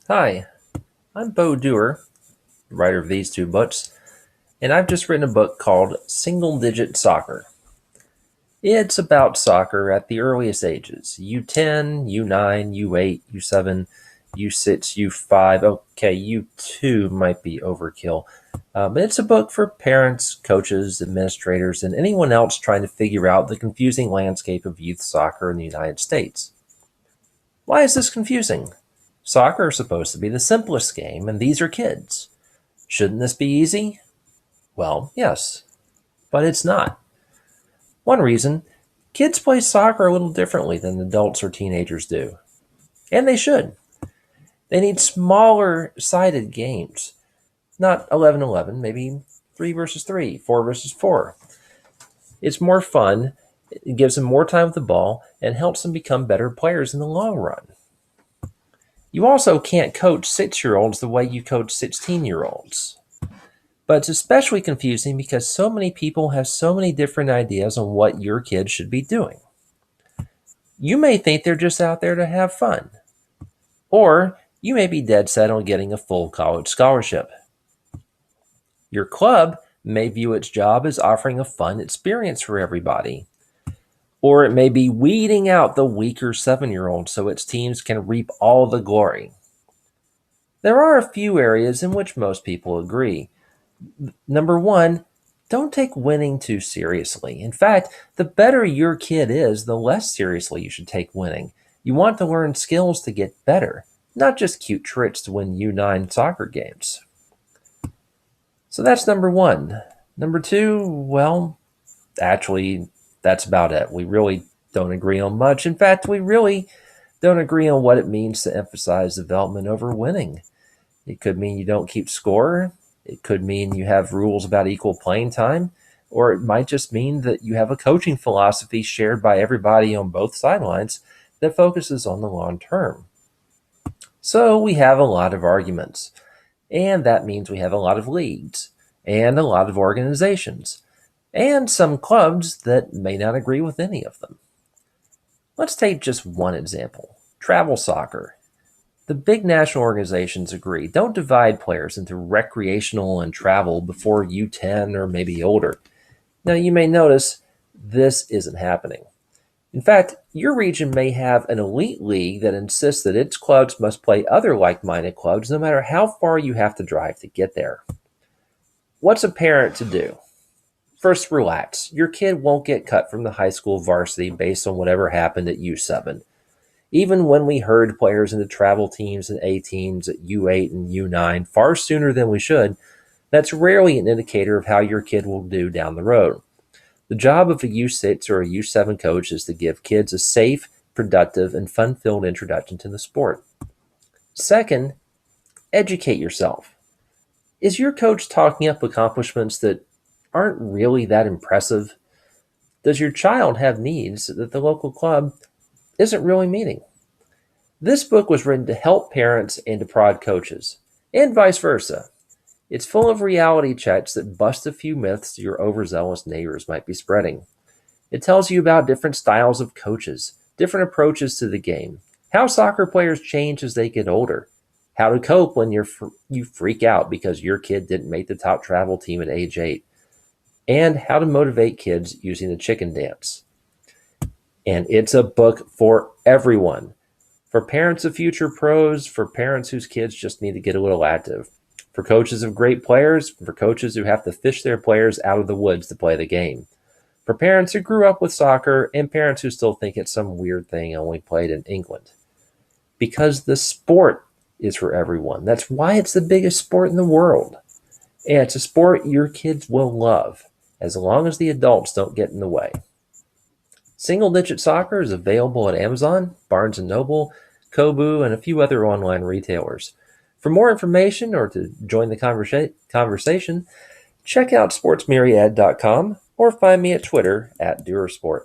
Hi, I'm Bo Dewar, writer of these two books, and I've just written a book called Single Digit Soccer. It's about soccer at the earliest ages U10, U9, U8, U7, U6, U5. Okay, U2 might be overkill. But it's a book for parents, coaches, administrators, and anyone else trying to figure out the confusing landscape of youth soccer in the United States. Why is this confusing? Soccer is supposed to be the simplest game, and these are kids. Shouldn't this be easy? Well, yes, but it's not. One reason kids play soccer a little differently than adults or teenagers do, and they should. They need smaller sided games, not 11-11, maybe 3 versus 3, 4 versus 4. It's more fun, it gives them more time with the ball, and helps them become better players in the long run. You also can't coach 6-year-olds the way you coach 16-year-olds. But it's especially confusing because so many people have so many different ideas on what your kid should be doing. You may think they're just out there to have fun, or you may be dead set on getting a full college scholarship. Your club may view its job as offering a fun experience for everybody, or it may be weeding out the weaker 7-year-olds so its teams can reap all the glory. There are a few areas in which most people agree. Number one, don't take winning too seriously. In fact, the better your kid is, the less seriously you should take winning. You want to learn skills to get better, not just cute tricks to win U9 soccer games. So that's number one. Number two, well, actually, that's about it. We really don't agree on much. In fact, we really don't agree on what it means to emphasize development over winning. It could mean you don't keep score. It could mean you have rules about equal playing time, or it might just mean that you have a coaching philosophy shared by everybody on both sidelines that focuses on the long term. So we have a lot of arguments, and that means we have a lot of leagues and a lot of organizations and some clubs that may not agree with any of them. Let's take just one example: travel soccer. The big national organizations agree. Don't divide players into recreational and travel before U10 or maybe older. Now, you may notice this isn't happening. In fact, your region may have an elite league that insists that its clubs must play other like minded clubs no matter how far you have to drive to get there. What's a parent to do? First, relax. Your kid won't get cut from the high school varsity based on whatever happened at U7. Even when we herd players into travel teams and A teams at U8 and U9 far sooner than we should, that's rarely an indicator of how your kid will do down the road. The job of a U6 or a U7 coach is to give kids a safe, productive, and fun filled introduction to the sport. Second, educate yourself. Is your coach talking up accomplishments that aren't really that impressive? Does your child have needs that the local club isn't really meeting? This book was written to help parents and to prod coaches, and vice versa. It's full of reality checks that bust a few myths your overzealous neighbors might be spreading. It tells you about different styles of coaches, different approaches to the game, how soccer players change as they get older, how to cope when you freak out because your kid didn't make the top travel team at age 8, and how to motivate kids using the chicken dance. And it's a book for everyone. For parents of future pros, for parents whose kids just need to get a little active, for coaches of great players, for coaches who have to fish their players out of the woods to play the game, for parents who grew up with soccer, and parents who still think it's some weird thing only played in England. Because the sport is for everyone. That's why it's the biggest sport in the world. And it's a sport your kids will love, as long as the adults don't get in the way. Single Digit Soccer is available at Amazon, Barnes & Noble, Kobo, and a few other online retailers. For more information or to join the conversation, check out sportsmyriad.com or find me at Twitter at DewarSport.